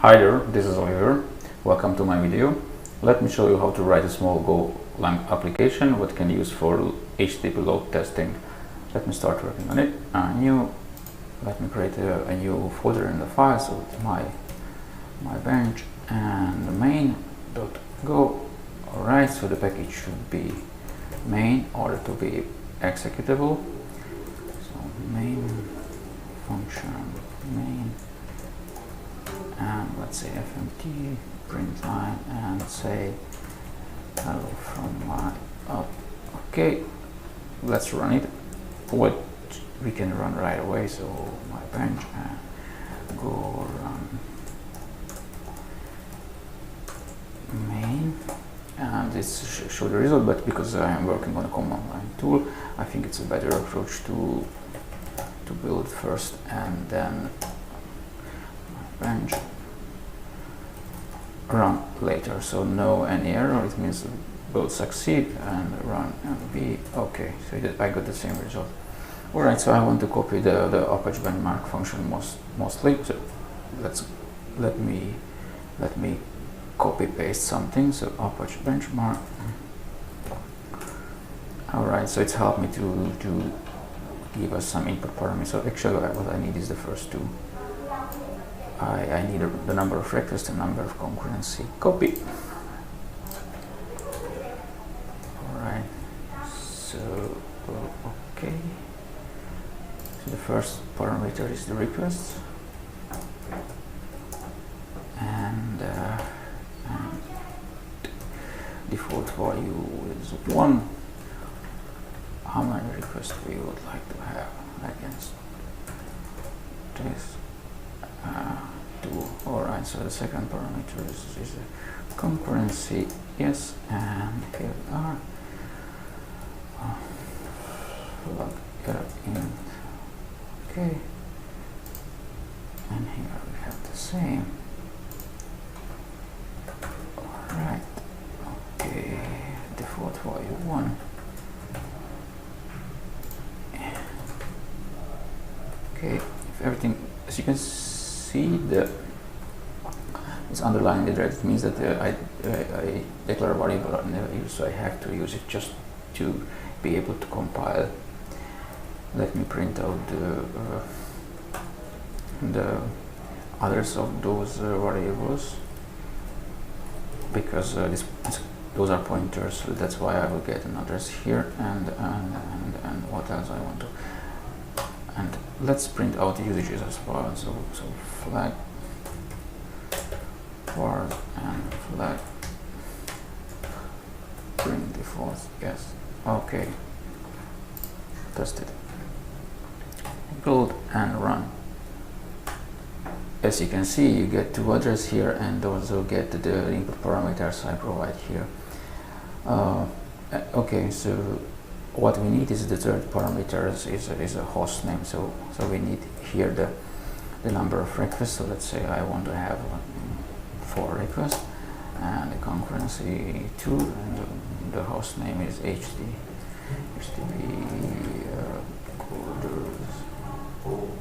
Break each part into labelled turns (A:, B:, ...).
A: Hi there, this is Oliver. Welcome to my video. Let me show you how to write a small golang application what can use for HTTP load testing. Let me start working on it. Let me create a new folder in the file. So it's my bench and the main.go. Alright, so the package should be main order to be executable. So main function main, and let's say fmt print line and say hello from my okay, let's run it. What we can run right away, so my bench and go run main, and this show the result, but because I am working on a command line tool, I think it's a better approach to build first and then bench run later. So no any error, it means both succeed, and run and be okay. So I got the same result. Alright, so I want to copy the Apache benchmark function mostly. So let me copy paste something. So Apache benchmark. Alright, so it's helped me to give us some input parameters. So actually what I need is the first two. I need the number of requests and number of concurrency. Copy. Alright, so okay. So the first parameter is the requests, and default value is 1. How many requests we would like to have against this? 2. Alright, so the second parameter is a concurrency, yes, and here we are. Plug in, okay, and here we have the same. Alright, okay, default value 1. Okay, if everything, as you can see, it's underlined in red. It means that I declare a variable I never use, so I have to use it just to be able to compile. Let me print out the others of those variables, because those are pointers, so that's why I will get an address here, and what else I want to. And let's print out the usages as well. So flag var and flag print default, yes, okay, test it, build and run. As you can see, you get two addresses here and also get the input parameters I provide here. Okay, so what we need is the third parameter is a host name. So we need here the number of requests. So let's say I want to have 4 requests, and the concurrency 2, and the host name is http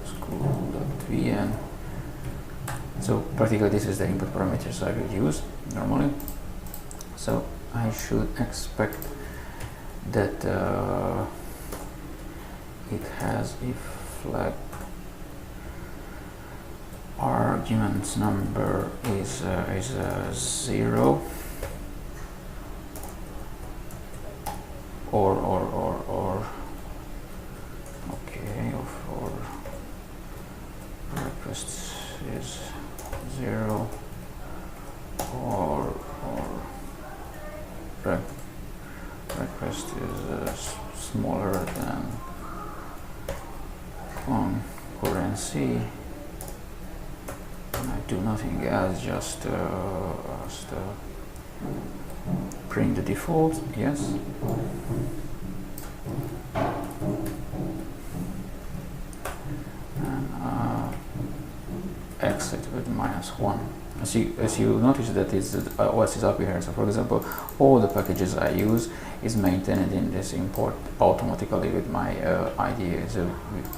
A: school.vn. So practically this is the input parameters I will use normally. So I should expect that it has if flag argument number is 0 or okay, or requests is 0 or request is smaller than concurrency, and I do nothing else, just print the default, yes, and exit with -1. As you notice that OS is up here. So for example, all the packages I use is maintained in this import automatically with my IDE. So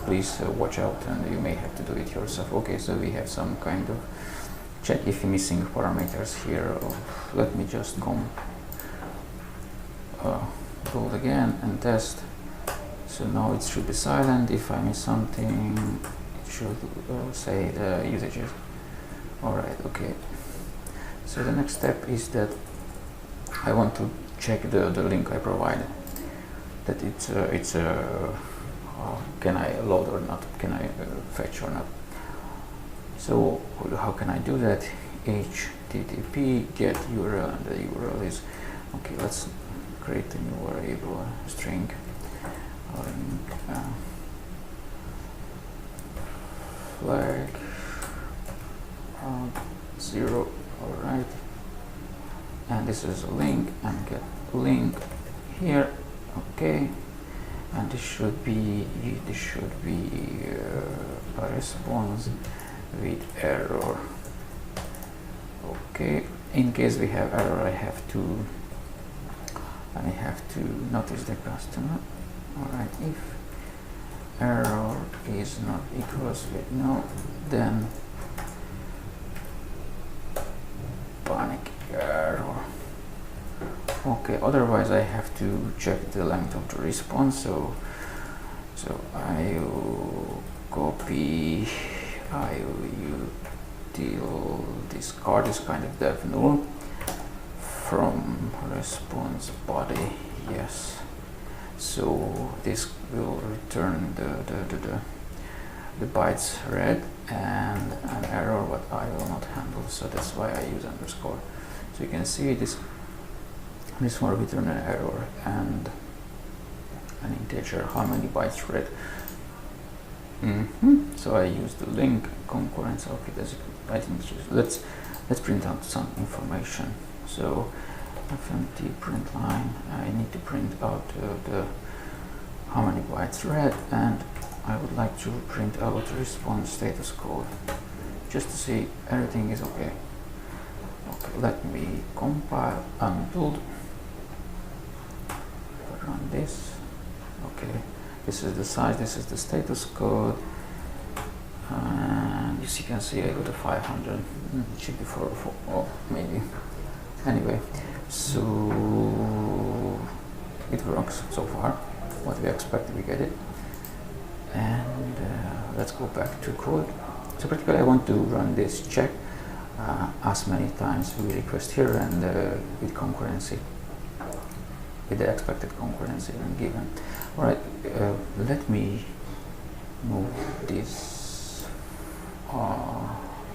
A: please watch out, and you may have to do it yourself. Okay, so we have some kind of check if you're missing parameters here. Let me just go build again and test. So now it should be silent. If I miss something, it should say the usages. Alright, okay. So the next step is that I want to check the link I provided, that it's can I load or not, can I fetch or not. So how can I do that? HTTP get URL, and the URL is, okay, let's create a new variable, string link flag 0. Alright, and this is a link, and get link here. Okay, and this should be a response with error. Okay, in case we have error, I have to notice the customer. Alright, if error is not equals with no, then panic error. Okay, otherwise I have to check the length of the response. So I will copy, I will discard this kind of dev null from response body. Yes, so this will return the bytes read and an error what I will not handle, so that's why I use underscore. So you can see this one will return an error and an integer how many bytes read. So I use the link concurrency. Okay, that's, I think let's print out some information. So fmt print line, I need to print out the how many bytes read, and I would like to print out response status code just to see everything is okay. Okay, let me compile and build. Run this. Okay, this is the size, this is the status code, and as you can see I got a 500. It should be 4, oh, maybe. Anyway, so it works so far. What we expect, we get it. And let's go back to code. So particularly I want to run this check as many times we request here, and with concurrency, with the expected concurrency and given. Alright, let me move this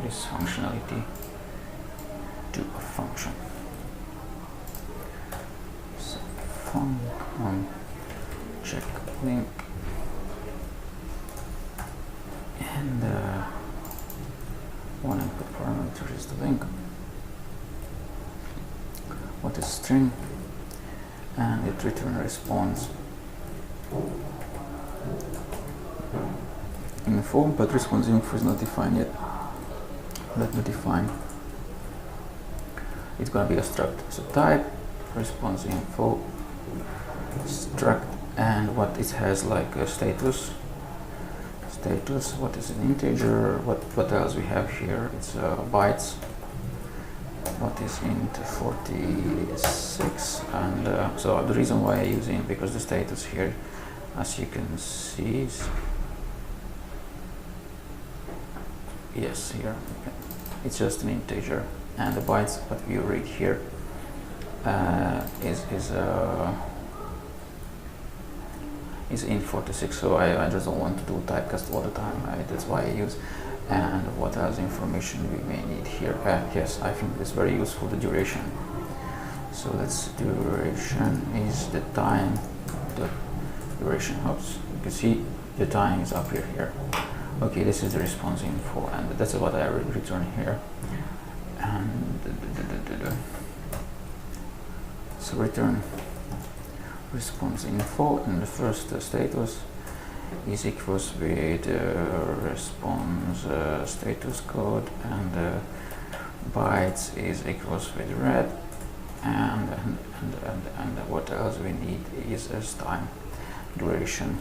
A: this functionality to a function. So check link, and one input parameter is the link. What is string? And it return response info, but response info is not defined yet. Let me define. It's gonna be a struct. So type response info struct, and what it has like a status. What is an integer? What else we have here? It's bytes. What is int 46, and so the reason why I use int, because the status here, as you can see, is yes, here it's just an integer, and the bytes that we read here is int 46. So I just don't want to do typecast all the time. That's why I use. And what else information we may need here? Yes, I think it's very useful, the duration. So that's duration is the time, the duration. Oops, you can see the time is up here. Okay, this is the response info, and that's what I return here. And so return response info, and the first status is equals with response status code, and bytes is equals with read, and what else we need is as time duration.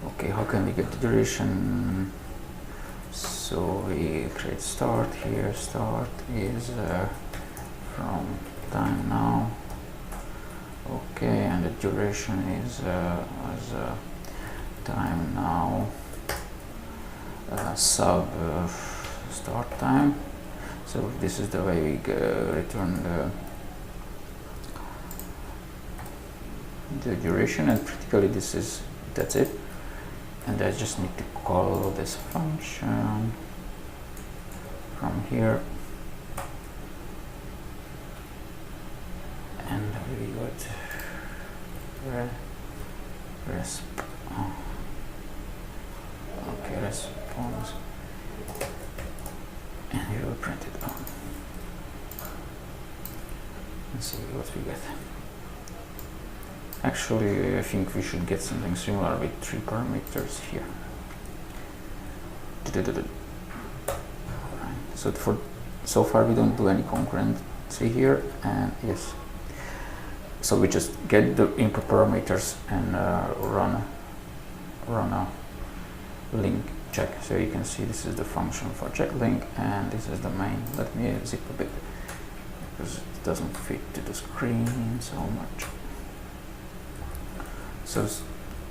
A: Okay, how can we get the duration? So So we create start here. Start is from time now. Okay, and the duration is as time now sub start time. So this is the way we return the duration, and practically that's it. And I just need to call this function from here, and we got response, and we will print it out and see what we get. Actually, I think we should get something similar with 3 parameters here. So so far we don't do any concurrency here, and yes. So we just get the input parameters and run a link check. So you can see this is the function for check link, and this is the main. Let me zip a bit because it doesn't fit to the screen so much. So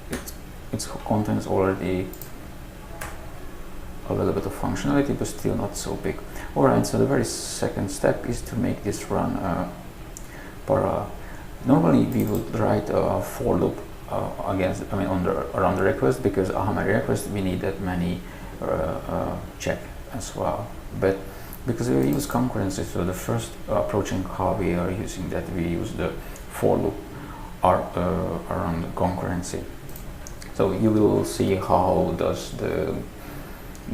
A: it contains already a little bit of functionality, but still not so big. Alright, so the very second step is to make this run parallel. Normally we would write a for loop around the request, because how many requests we need that many check as well. But because we use concurrency, so the first approaching how we are using that, we use the for loop around concurrency. So you will see how does the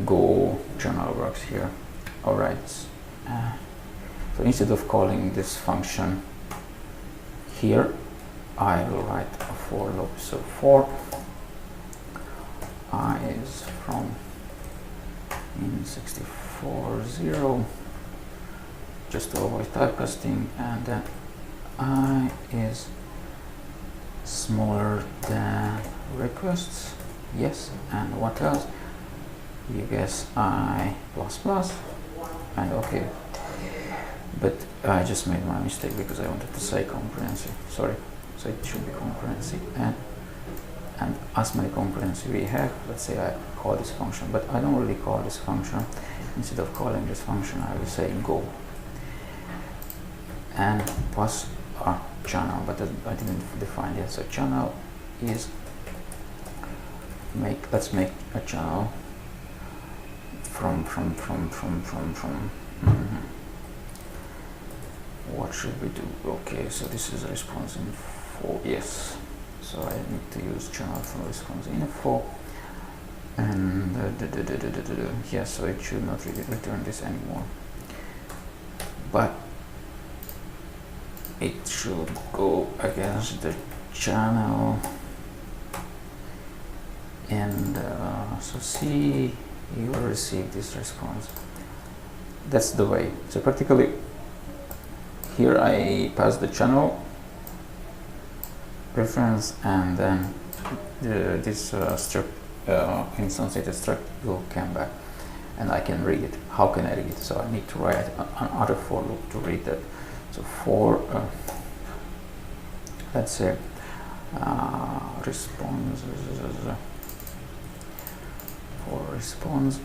A: Go channel works here. Alright, so instead of calling this function here, I will write a for loop. So for I is from in 64.0, just to avoid typecasting, and then I is smaller than requests, yes, and what else? You guess I plus, and okay. But I just made my mistake because I wanted to say concurrency, sorry. So it should be concurrency, and as many concurrency we have, let's say I call this function, but I don't really call this function. Instead of calling this function, I will say go and pass a channel, but I didn't define it. So channel is let's make a channel from what should we do? Okay, so this is a response info, yes. So I need to use channel from response info, and yeah, so it should not really return this anymore, but it should go against the channel, and so see, you will receive this response. That's the way. So practically here I pass the channel reference, and then this struct instantiated struct will come back, and I can read it. How can I read it? So I need to write another for loop to read that. So for let's say response, for response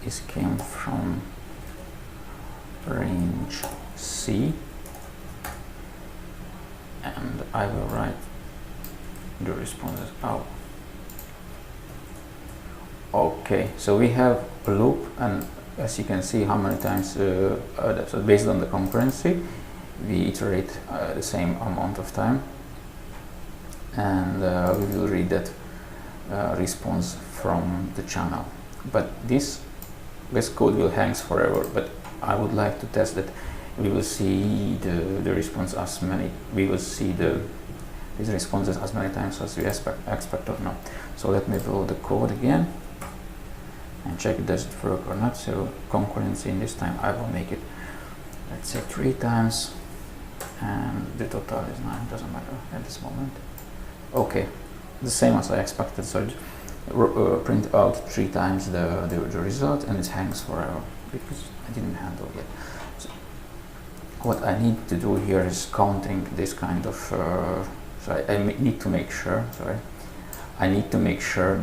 A: is came from range C, and I will write the responses out. Okay, so we have a loop, and as you can see how many times, so based on the concurrency, we iterate the same amount of time, and we will read that response from the channel. But this code will hang forever, but I would like to test that we will see the response as many, we will see these responses as many times as we expect or not. So let me build the code again and check does it work or not. So concurrency, in this time I will make it, let's say 3 times, and the total is 9, doesn't matter at this moment. Okay, the same as I expected. So print out 3 times the result, and it hangs forever because I didn't handle it. So what I need to do here is counting this kind of so I need to make sure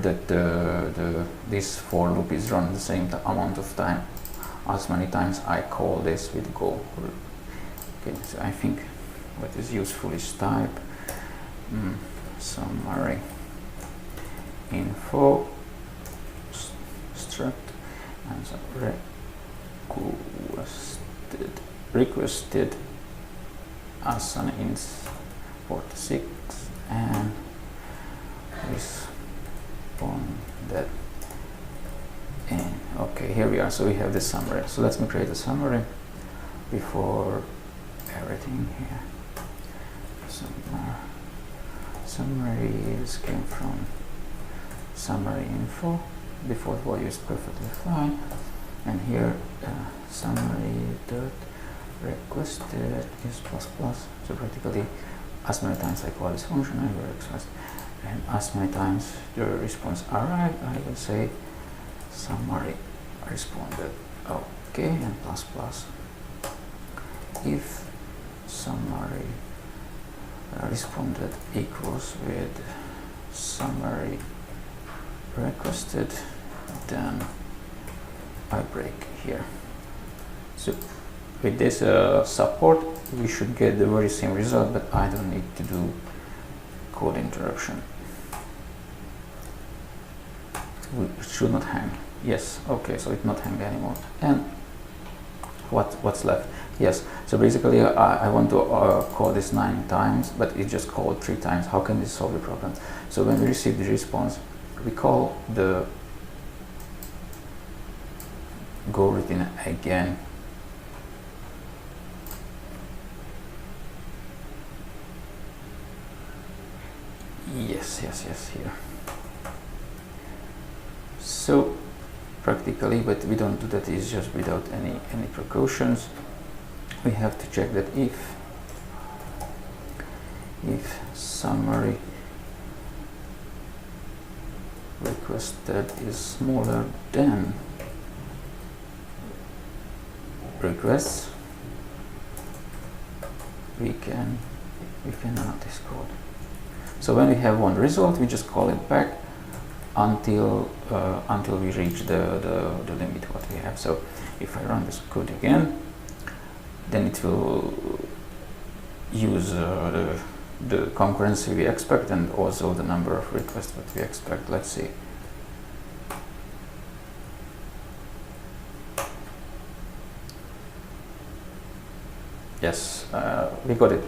A: that this for loop is run the same amount of time as many times I call this with go. Okay, so I think what is useful is type summary info struct and so requested as an int 46 and responded in. Okay, here we are. So we have the summary. So let me create a summary before everything here. Summaries came from summary info. Default value is perfectly fine, and here summary dot requested is ++. So practically as many times I call this function, I will request, and as many times the response arrived, I will say summary responded. Okay, and ++ if summary responded equals with summary requested, then I break here. So with this support, we should get the very same result, but I don't need to do code interruption. It should not hang. Yes, okay, so it not hang anymore. And what's left? Yes, so basically I want to call this 9 times, but it just called 3 times. How can this solve the problem? So when we receive the response, we call the go routine again. Yes, here. So practically, but we don't do that, it's just without any precautions. We have to check that if summary requested is smaller than requests, we can run this code. So when we have one result, we just call it back until we reach the limit what we have. So if I run this code again, then it will use the concurrency we expect and also the number of requests that we expect. Let's see. Yes, we got it.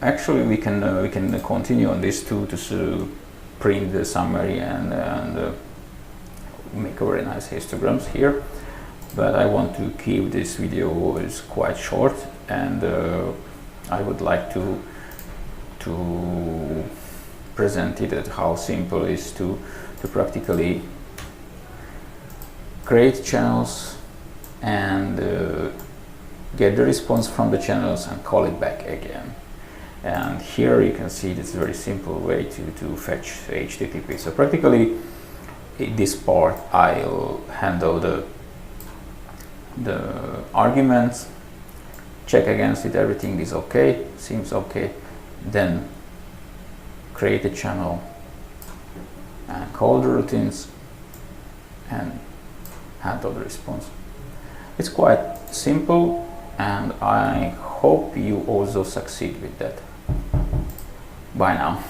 A: Actually, we can continue on this too to print the summary and make a very nice histograms here. But I want to keep this video is quite short, and I would like to present it at how simple it is to practically create channels and get the response from the channels and call it back again. And here you can see this very simple way to fetch HTTP. So practically in this part I'll handle the arguments, check against it, everything is okay, seems okay, then create a channel and call the routines and handle the response. It's quite simple, and I hope you also succeed with that. Bye now.